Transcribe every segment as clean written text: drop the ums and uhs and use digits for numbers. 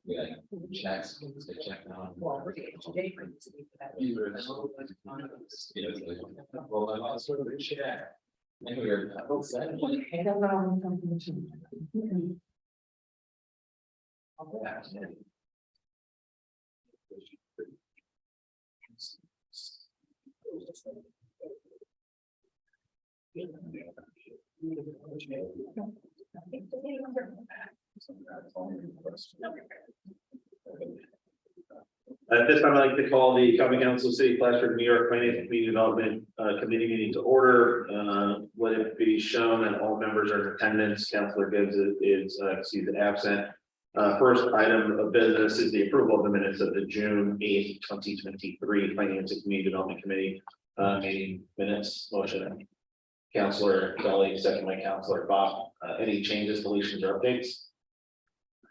Yeah, checks, they check on. Well, we're getting today for this week for that. Well, I'm also sort of a check. And we're. Okay, that's what I'm thinking too. At this time, I'd like to call the Common Council of City of Plattsburgh, New York Finance and Community Development Committee meeting to order. Let it be shown that all members are in attendance. Councilor Gibbs is absent. First item of business is the approval of the minutes of the June 8th, 2023 Finance and Community Development Committee meeting minutes. Motion. Councilor Kelly, second by Councilor Bob. Any changes, deletions, or updates?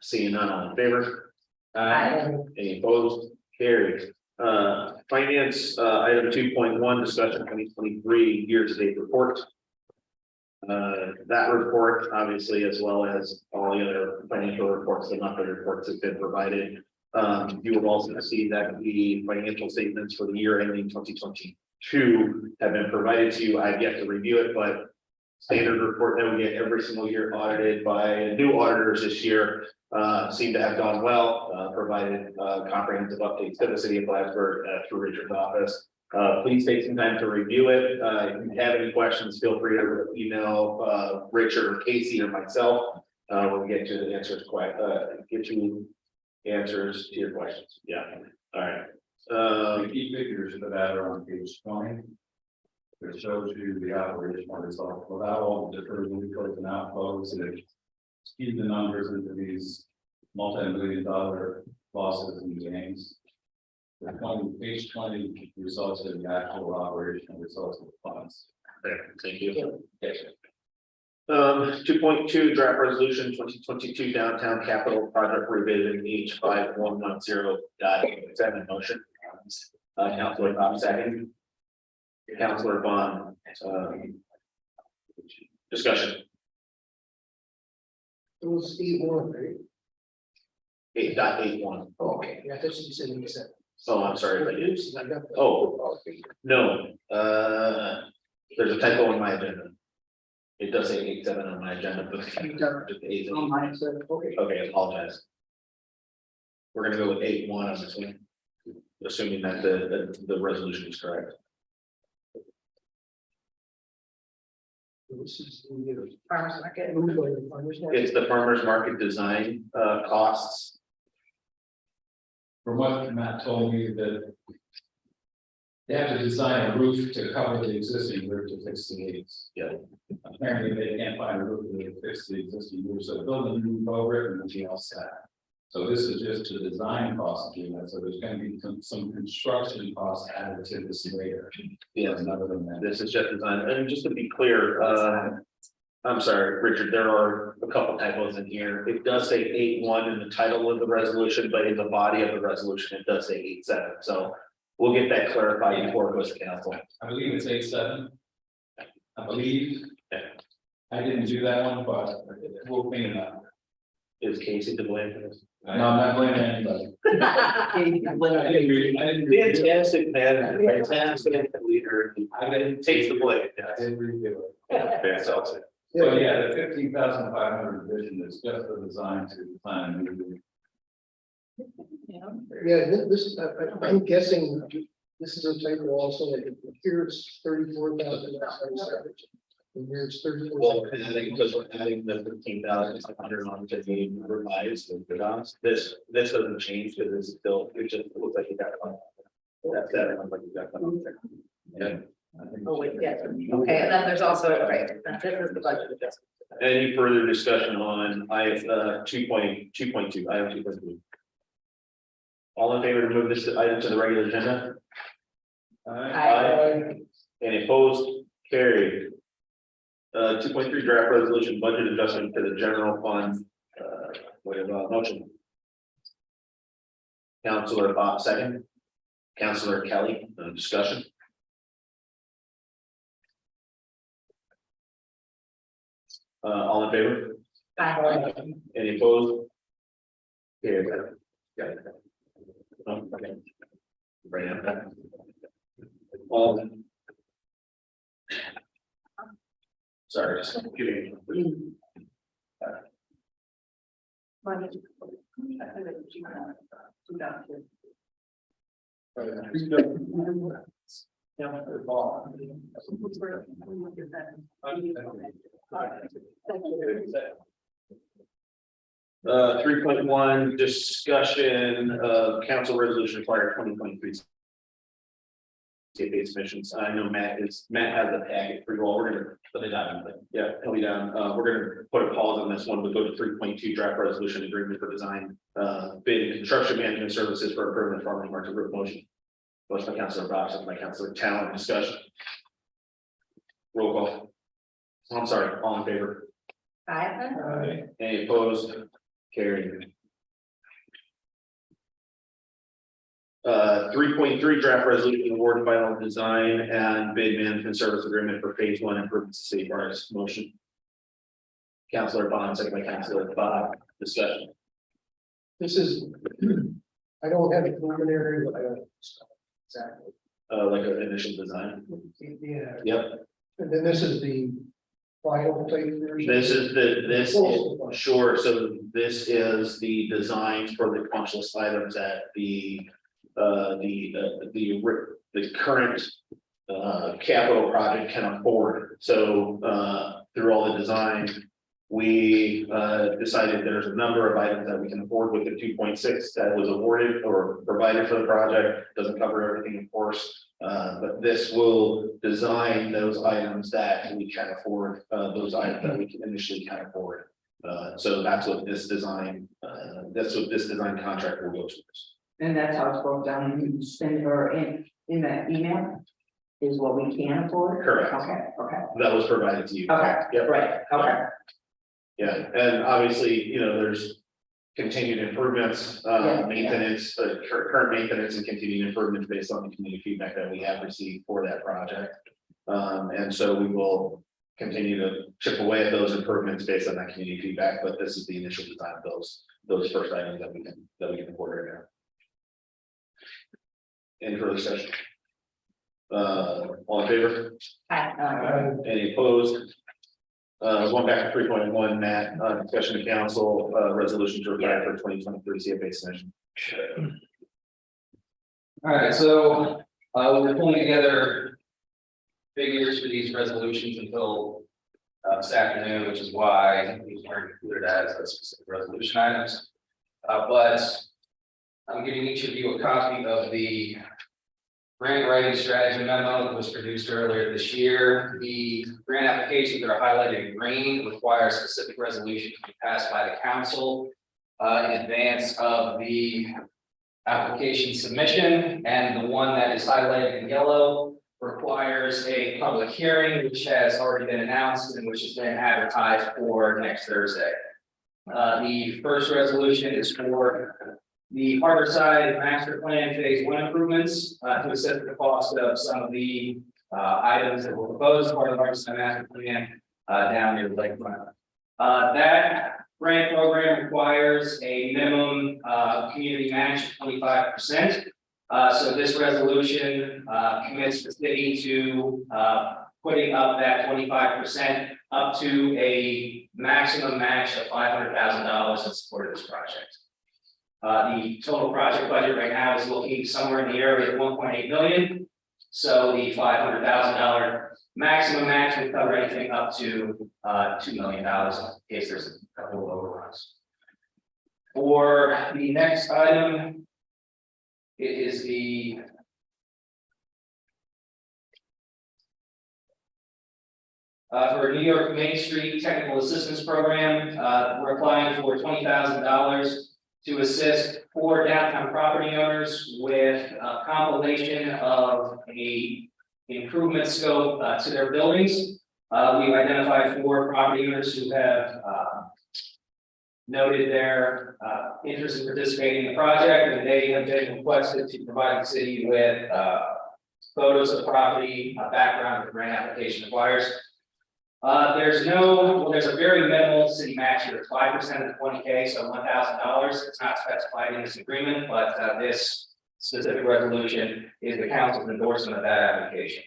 Seeing none, all in favor? Any opposed? Carried. Finance item 2.1 discussion 2023 year-to-date report. That report, obviously, as well as all the other financial reports and monthly reports have been provided. You will also see that the financial statements for the year ending 2022 have been provided to you. I've yet to review it, but standard report that we get every single year audited by new auditors this year seem to have gone well, provided comprehensive updates to the city of Plattsburgh through Richard's office. Please take some time to review it. If you have any questions, feel free to email Richard or Casey or myself. We'll get you the answers get you answers to your questions. Yeah. All right. The key figures for that are on page 20. It shows you the operational results without all the different inflows and outflows, and it keeps the numbers into these multi-million-dollar losses and gains. Page 20 results in the actual operational results of the funds. Thank you. 2.2 draft resolution 2022 downtown capital project revision H5110.7 motion. Councilor Bob second. Councilor Bond. Discussion. It was E1, right? 8.81. Oh, okay, yeah, that's what you said, you said. Oh, I'm sorry. But Oops, I got that. Oh. No, there's a typo on my agenda. It does say 8.7 on my agenda, but just 8. On mine, so, okay. Okay, I apologize. We're gonna go with 8.1 on this one, assuming that the resolution is correct. This is the Farmers market. farmers market. It's the farmer's market design costs. From what Matt told me, that they have to design a roof to cover the existing roof to fix the leaks. Yeah. Apparently, they can't find a roof to fix the existing roof, so building a roof over it and everything else that. So this is just the design cost of doing that. So there's going to be some construction costs added to this later. Yes, Other than that. this is just design, and just to be clear, I'm sorry, Richard, there are a couple typos in here. It does say 8.1 in the title of the resolution, but in the body of the resolution, it does say 8.7. So we'll get that clarified before it goes to council. I believe it's 8.7. I believe. I didn't do that one, but we'll clean it up. Is Casey to blame for this? No, I'm not blaming anybody. I didn't read Fantastic man, fantastic leader. I mean, takes the blame. I didn't review it. Fantastic. So yeah, the 15,500 division is just the design to plan a new roof. Yeah, this, I'm guessing this is a typo also, like here it's 34,000. And here it's 34. Well, and I think because we're adding the 15,500 on to the revised and good on this doesn't change because it's still, it just looks like you got it. That's that, it looks like you got it. Yeah. Oh, wait, yeah, okay, and then there's also, right, this is the budget adjustment. Any further discussion on I 2.2, item 2.2? All in favor to move this item to the regular agenda? Aye. Any opposed? Carried. 2.3 draft resolution budget adjustment to the general fund. We have a motion. Councilor Bob second. Councilor Kelly, discussion. All in favor? Any opposed? Okay, got it. Okay. Right now. Sorry, just kidding. Three point one, discussion of council resolution required 2023. State-based missions. I know Matt has the packet for you all. We're gonna put it down. Yeah, he'll be down. We're gonna put a pause on this one. We'll go to 3.2 draft resolution agreement for design, bid and construction management services for improvement farming market group motion. Motion by Councilor Bob, second by Councilor Talon, discussion. Roll call. I'm sorry, all in favor? Any opposed? Carried. 3.3 draft resolution award final design and bid management service agreement for phase one improvements to city parks motion. Councilor Bond, second by Councilor Bob, discussion. This is, I don't have a preliminary, but I don't. Exactly. Like an initial design. Yeah, Yep. and then this is the final type version. This is sure. So this is the designs for the punch list items that the current capital project can afford. So through all the design, we decided there's a number of items that we can afford with the 2.6 that was awarded or provided for the project. Doesn't cover everything, of course, but this will design those items that we can afford, those items that we can initially can afford. So that's what this design contract will go towards. And that's how it's broke down in spend or in that email is what we can afford? Correct. Okay. That was provided to you. Okay, Yep. right, okay. Yeah, and obviously, you know, there's continued improvements, maintenance, current maintenance and continued improvements based on the community feedback that we have received for that project. And so we will continue to chip away at those improvements based on that community feedback, but this is the initial design of those first items that we can afford right now. Any further discussion? All in favor? Any opposed? Going back to 3.1, Matt, discussion of council, resolution to require for 2023 CFA session. All right, so we're pulling together figures for these resolutions until this afternoon, which is why these weren't included as specific resolution items. But I'm giving each of you a copy of the grant writing strategy memo that was produced earlier this year. The grant applications that are highlighted in green require specific resolution to be passed by the council in advance of the application submission, and the one that is highlighted in yellow requires a public hearing, which has already been announced and which has been advertised for next Thursday. The first resolution is for the Harborside Master Plan Phase 1 improvements to assess the cost of some of the items that were proposed part of the Harborside Master Plan down near the lakefront. That grant program requires a minimum community match of 25%. So this resolution commits the city to putting up that 25% up to a maximum match of $500,000 in support of this project. The total project budget right now is looking somewhere in the area of 1.8 million. So the $500,000 maximum match would cover anything up to $2 million in case there's a couple of overruns. For the next item, it is the for New York Main Street Technical Assistance Program. We're applying for $20,000 to assist 4 downtown property owners with a compilation of a improvement scope to their buildings. We've identified 4 property owners who have noted their interest in participating in the project, and they have been requested to provide the city with photos of property, background the grant application requires. There's a very minimal city match here, 5% of the 20K, so $1,000. It's not specified in this agreement, but this specific resolution is the council's endorsement of that application.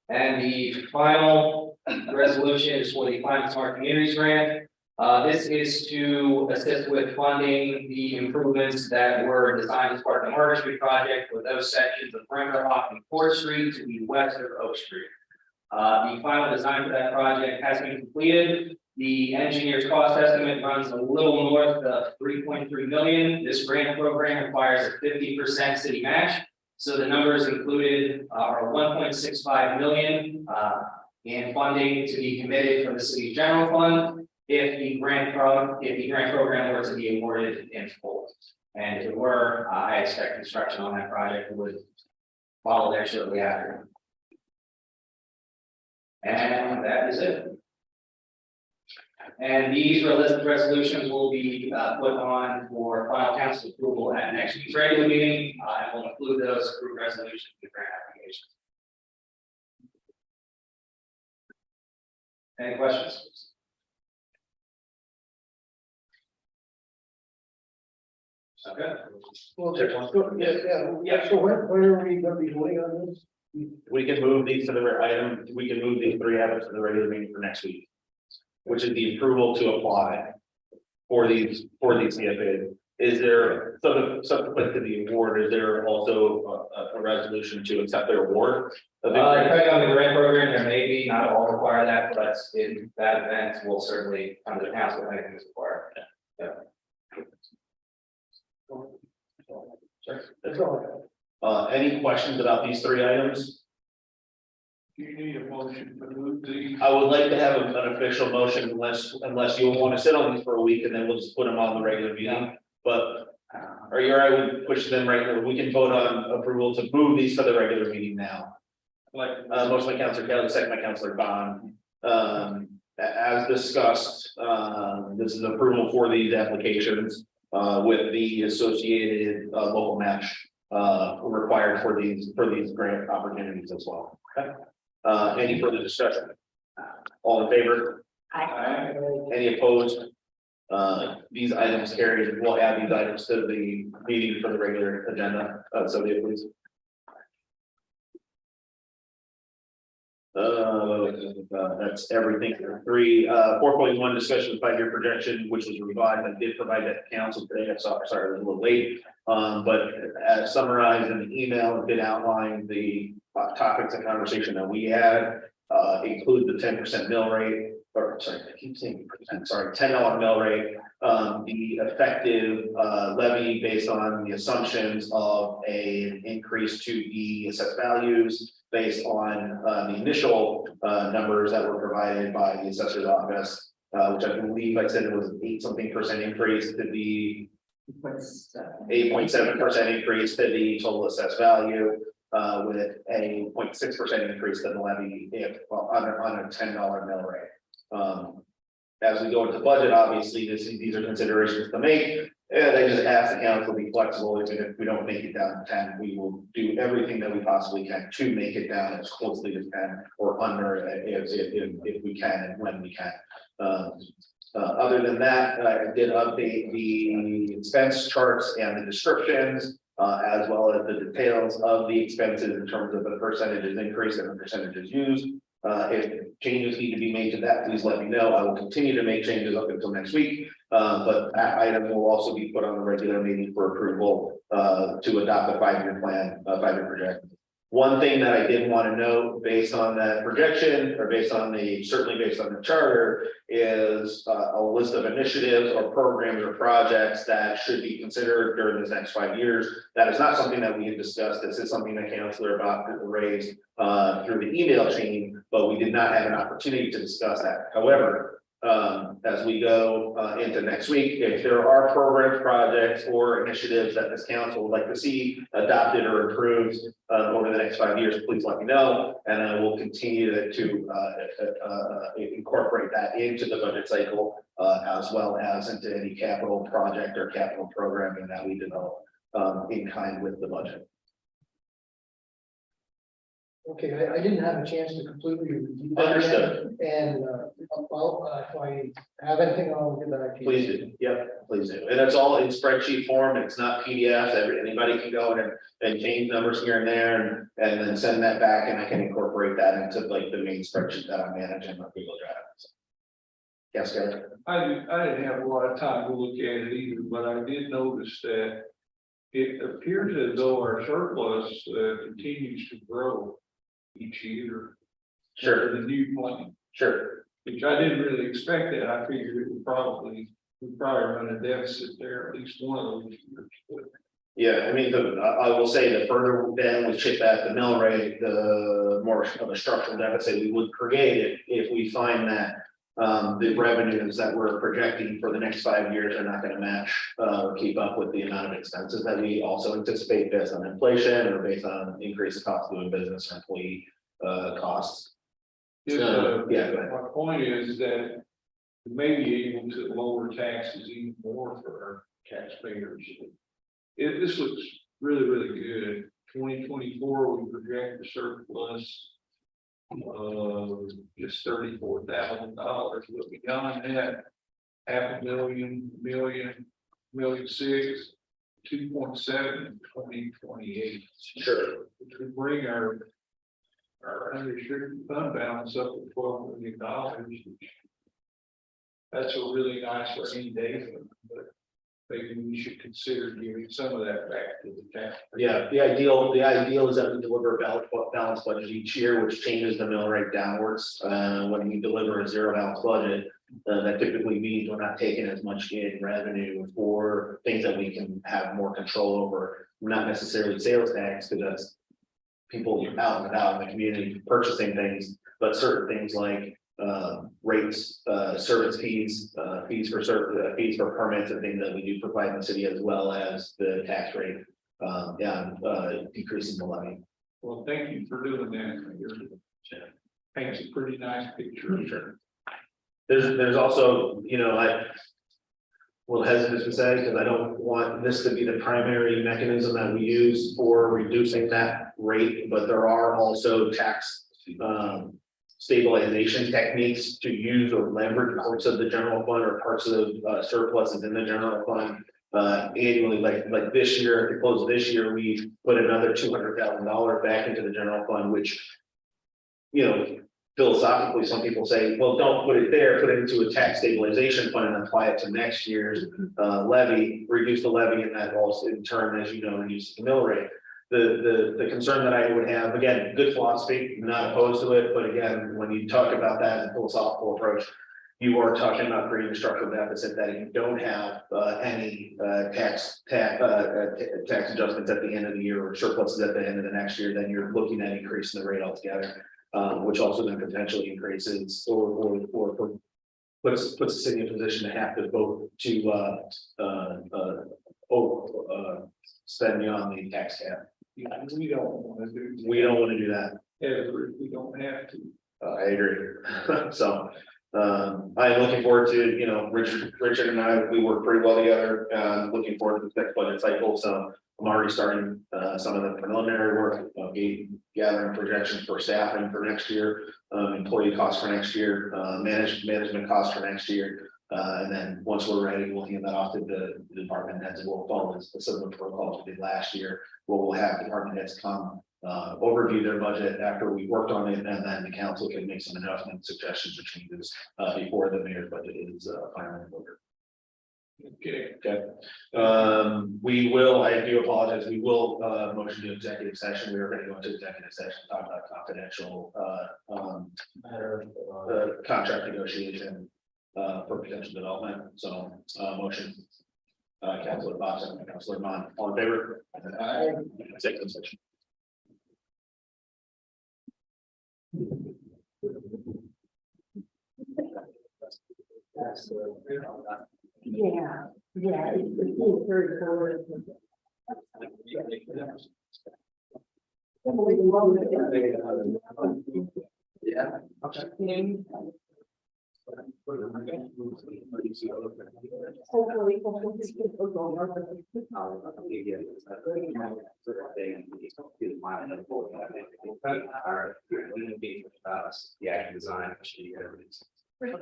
And the final resolution is for the Climate Smart Communities Grant. This is to assist with funding the improvements that were designed as part of the Market Street project with those sections of Perimeter Hawk and Court Street to the west of Oak Street. The final design for that project has been completed. The engineer's cost estimate runs a little north of 3.3 million. This grant program requires a 50% city match. So the numbers included are 1.65 million in funding to be committed from the city general fund if the grant program were to be awarded in full. And if it were, I expect construction on that project would follow there shortly after. And that is it. And these listed resolutions will be put on for final council approval at next week's regular meeting, and we'll include those approved resolutions in the grant application. Any questions? Okay. Well, so when are we gonna be voting on this? We can move these to the item, we can move these 3 items to the regular meeting for next week. Which is the approval to apply for these CFAs. Is there, subsequent to the award, is there also a resolution to accept their award? Depending on the grant program, there may be, not all require that, but in that event, we'll certainly come to the council if anything is required. That's all. Any questions about these 3 items? Do you need a motion to move these? I would like to have an official motion unless you want to sit on these for a week and then we'll just put them on the regular meeting. But are you all right with pushing them right there? We can vote on approval to move these to the regular meeting now. Like, Motion by Councilor Kelly, second by Councilor Bond. As discussed, this is approval for these applications with the associated local match required for these grant opportunities as well. Okay. Any further discussion? All in favor? Aye. Any opposed? These items carried. We'll add these items to the meeting for the regular agenda. So please. That's everything. 4.1 discussion of 5-year projection, which was revised. I did provide that to council today. I'm sorry, it was a little late. But as summarized in the email, it did outline the topics of conversation that we had, include the 10% mill rate, or sorry, I keep saying percent, sorry, $10 mill rate, the effective levy based on the assumptions of an increase to the assessed values based on the initial numbers that were provided by the assessor's office, which I believe I said it was 8% increase to the 8.7% increase to the total assessed value, with a 0.6% increase to the levy if on a $10 mill rate. As we go into budget, obviously, these are considerations to make. And I just ask the council to be flexible. Even if we don't make it down to 10, we will do everything that we possibly can to make it down as closely as 10 or under if we can and when we can. Other than that, I did update the expense charts and the descriptions, as well as the details of the expenses in terms of the percentages increase and the percentages used. If changes need to be made to that, please let me know. I will continue to make changes up until next week. But that item will also be put on the regular meeting for approval to adopt a 5-year plan, 5-year projection. One thing that I did want to note based on that projection, or certainly based on the charter, is a list of initiatives or programs or projects that should be considered during the next 5 years. That is not something that we had discussed. This is something that Councilor Bob raised through the email chain, but we did not have an opportunity to discuss that. However, as we go into next week, if there are programs, projects, or initiatives that this council would like to see adopted or approved over the next 5 years, please let me know, and I will continue to incorporate that into the budget cycle, as well as into any capital project or capital programming that we develop in kind with the budget. Okay, I didn't have a chance to completely review that. Understood. And, if I have anything, I'll get back to you. Please do, yep, please do, and it's all in spreadsheet form, it's not PDF, anybody can go in and change numbers here and there, and then send that back, and I can incorporate that into like the main spreadsheet that I'm managing with Google Drive. Yes, Gary? I didn't have a lot of time to look at it either, but I did notice that it appears as though our surplus continues to grow each year. Sure, The new plan, sure, which I didn't really expect that. I figured it would probably run a deficit there at least one of those years. yeah, I mean, I will say the further down we chip at the mill rate, the more of a structural deficit we would create if we find that. The revenues that we're projecting for the next 5 years are not gonna match, or keep up with the amount of expenses that we also anticipate based on inflation or based on increased cost of doing business or employee, costs. So, yeah, go ahead. My point is that we may be able to lower taxes even more for our taxpayers. This looks really, really good. 2024, we project the surplus just $34,000, but beyond that, $500,000, $1.6 million, 2.7 in 2028. Sure, Which would bring our unrestricted fund balance up to $12 million. That's a really nice rainy day fund, but maybe we should consider giving some of that back to the tax. yeah, the ideal is that we deliver a balanced budget each year, which changes the mill rate downwards. When we deliver a zero balance budget, that typically means we're not taking as much in revenue for things that we can have more control over, not necessarily sales tax, because that's people out and about in the community purchasing things, but certain things like rates, service fees, fees for permits and things that we do provide in the city, as well as the tax rate, decreasing the levy. Well, thank you for doing that. Paints a pretty nice picture. Sure. There's also, I will hesitate to say, because I don't want this to be the primary mechanism that we use for reducing that rate, but there are also tax stabilization techniques to use or leverage parts of the general fund or parts of surpluses in the general fund annually, like this year, at the close of this year, we put another $200,000 back into the general fund, which, philosophically, some people say, well, don't put it there, put it into a tax stabilization fund and apply it to next year's levy, reduce the levy, and that also in turn, as you know, reduces the mill rate. The concern that I would have, again, good philosophy, not opposed to it, but again, when you talk about that as a philosophical approach, you are talking about creating a structural deficit that if you don't have any tax adjustments at the end of the year or surpluses at the end of the next year, then you're looking at increasing the rate altogether, which also then potentially increases or puts the city in a position to have to vote to spend beyond the tax cap. We don't want to do. We don't want to do that. Ever, we don't have to. I agree. So, I'm looking forward to, Richard and I, we work pretty well together, looking forward to the next budget cycle. So I'm already starting, some of the preliminary work, gathering projections for staffing for next year, employee costs for next year, management costs for next year. And then once we're ready, we'll hand that off to the department heads, and we'll follow the similar protocols we did last year, where we'll have department heads come overview their budget after we worked on it, and then the council can make some adjustments, suggestions, or changes before the mayor's budget is finally voted. Okay. Okay. We will, I do apologize, we will motion to executive session. We are going to go into executive session, talk about confidential matter of contract negotiation for potential development. So motion. Councilor Boston, Councilor Mon, all in favor? Executive session. Yeah, it's very cool. Yeah. Okay. Hopefully. Yeah, design. Thank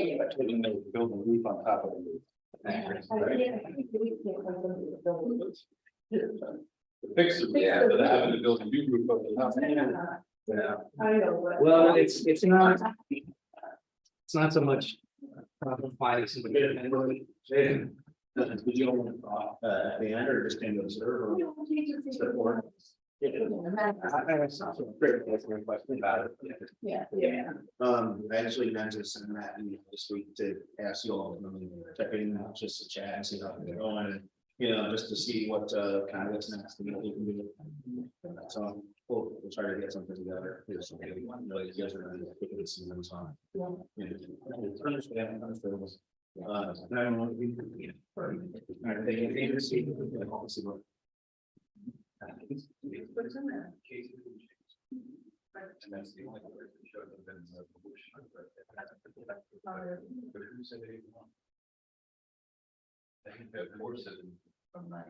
you. Building a roof on top of the fix it, Yeah. but having to build a new roof over the top. Yeah. I know, but. Well, it's not so much finding somebody. Did you at the end or just came to observe? Or- I have some great question about it. Yeah. I actually meant to send that email this week to ask you all, check in, just to chat and see how they're going, and, you know, just to see what, kind of what's next and what we can do. So, we'll try to get something together. Here's something we want, you guys are gonna pick it this season, so. Yeah. Understandable. I don't know. All right, thank you. See what- What's in there? And that's the only way to show them the resolution. But who said they want? I think that more said, From my,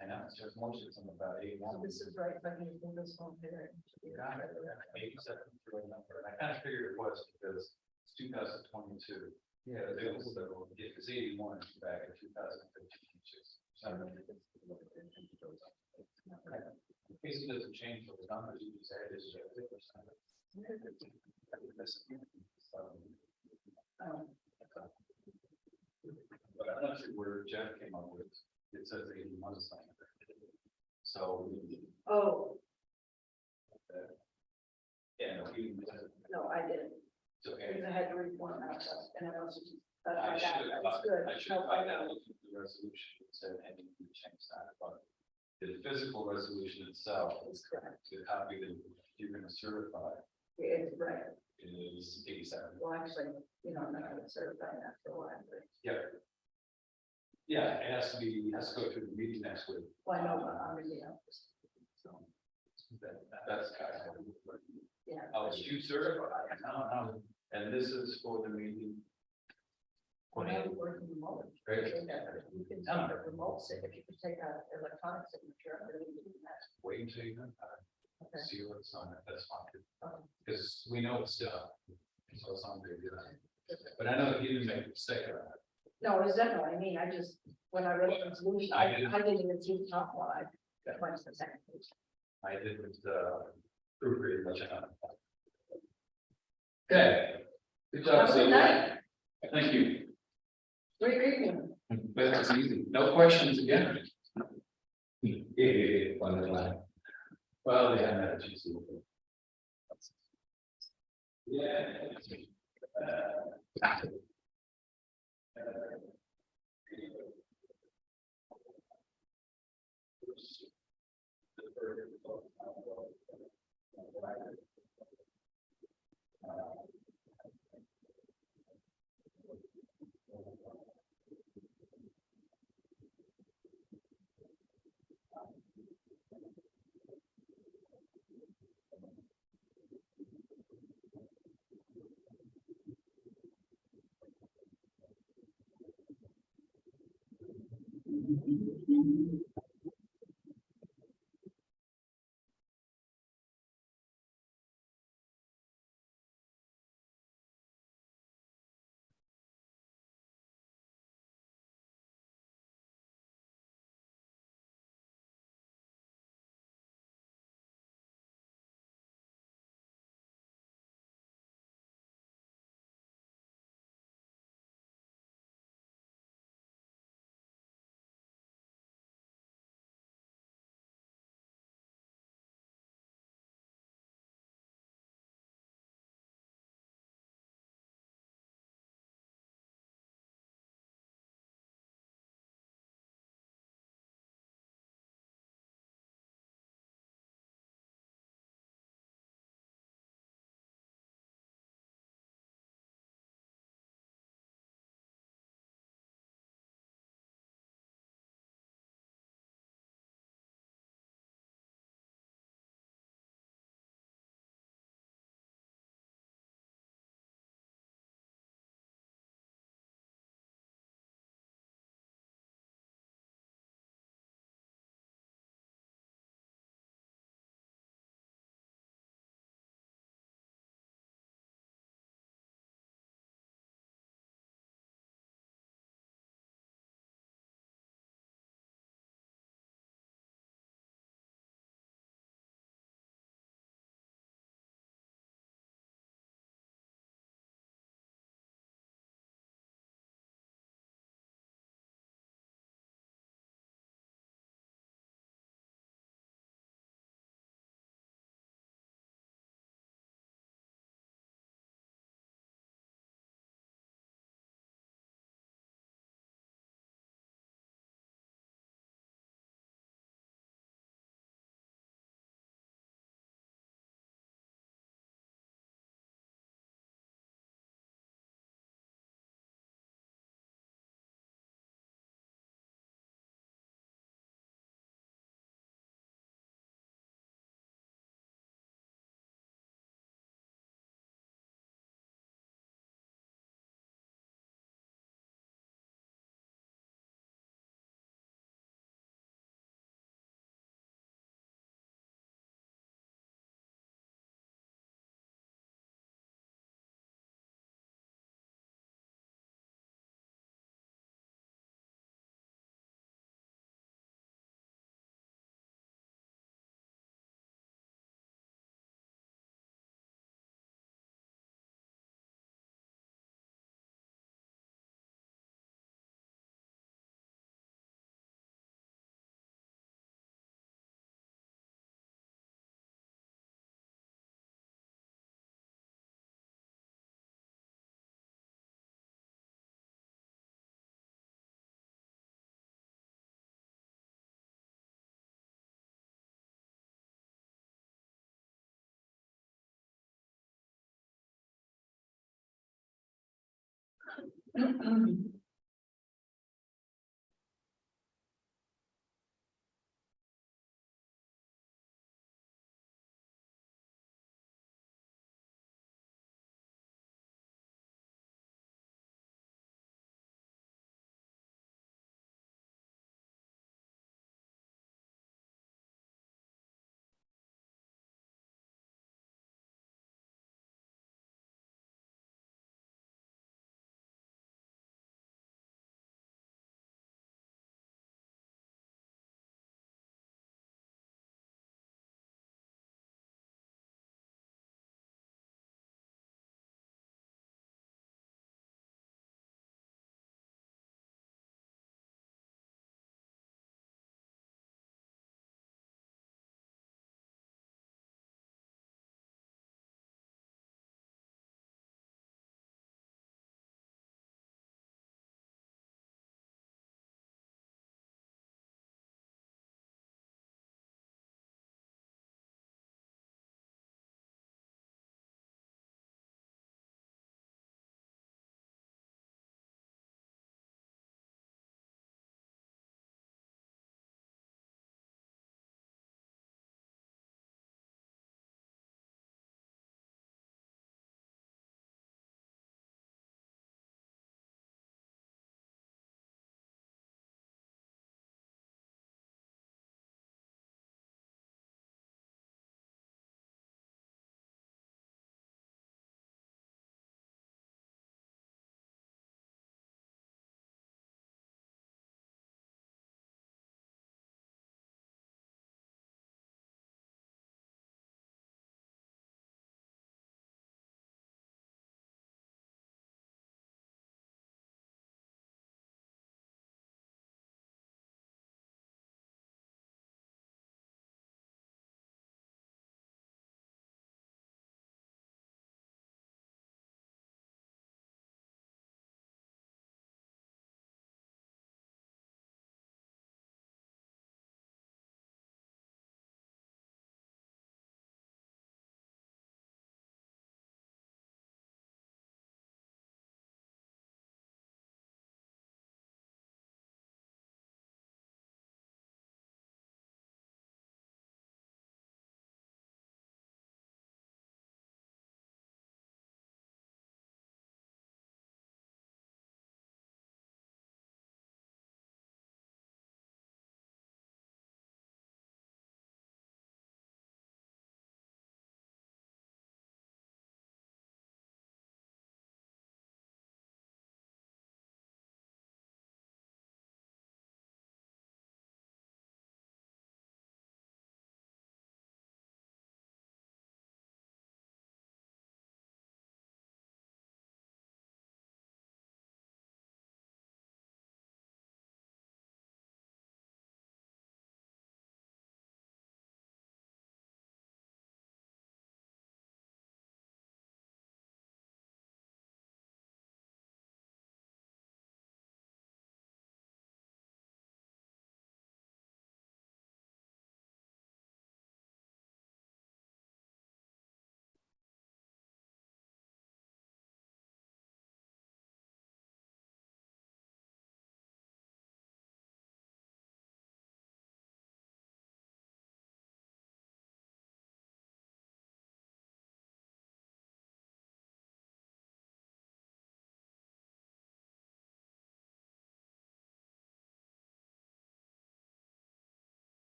and now it's just more said something about eight one. this is right, if I can do this one here. Got it. Maybe set them through a number, and I kind of figured it was because it's 2022. Yeah, it was, so if it's 81 back in 2015. In case it doesn't change those numbers, you just add this. But I'm not sure where Jeff came up with, it says 81 something. So. Oh, Yeah, no, I didn't, it's okay. because I had to reform that stuff, and I was, but I I should got, have that's good. I should No, have I found out know. the resolution, it said, and you can change that, but the physical resolution itself, It's correct, the copy that you're gonna certify it's right, is 87. well, actually, you know, I'm not gonna certify that for a while, but, Yeah. Yeah, it has to be, has to go through the meeting next week. well, I know, but I'm in the office, So that's kind of. yeah. Oh, it's you certified, no, and this is for the meeting. When I was working remote. Great. You can take a remote signature, if you can take an electronic signature, I really do that. Wait until you Okay. see what's on it, that's fine. Okay. Because we know it's still, so it's not very good. But I know that you didn't make a mistake about it. No, it's definitely, I mean, I just, when I read the resolution, I didn't even see the top one, I went to the second page. I didn't, proofread much of it. Okay. Good job, Have a good Steve. night. Thank you. Great reading. That's easy. No questions again. Yeah. Well, they haven't had a chance to look at it. Yeah.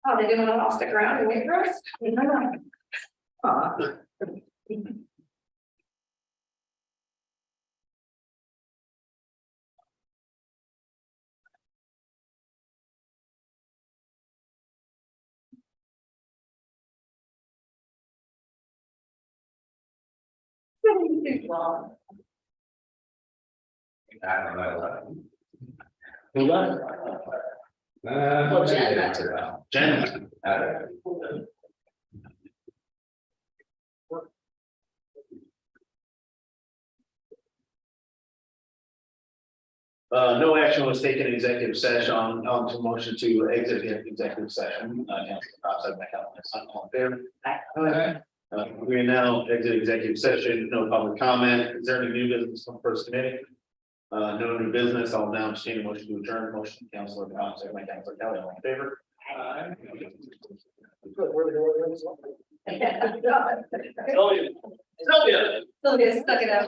Oh, they didn't want to all stick around and wait for us? Aw. Well, I don't know. Who left? Well, Jen left. Jen. No action was taken in executive session on to motion to exit the executive session. Councilor Cobb, second by Councilor Hunt, all in favor? We now exit executive session, no public comment. Is there any new business from first committee? No new business. I'll now entertain a motion to adjourn. Motion, Councilor Cobb, second by Councilor Kelly, all in favor? Sylvia stuck it out.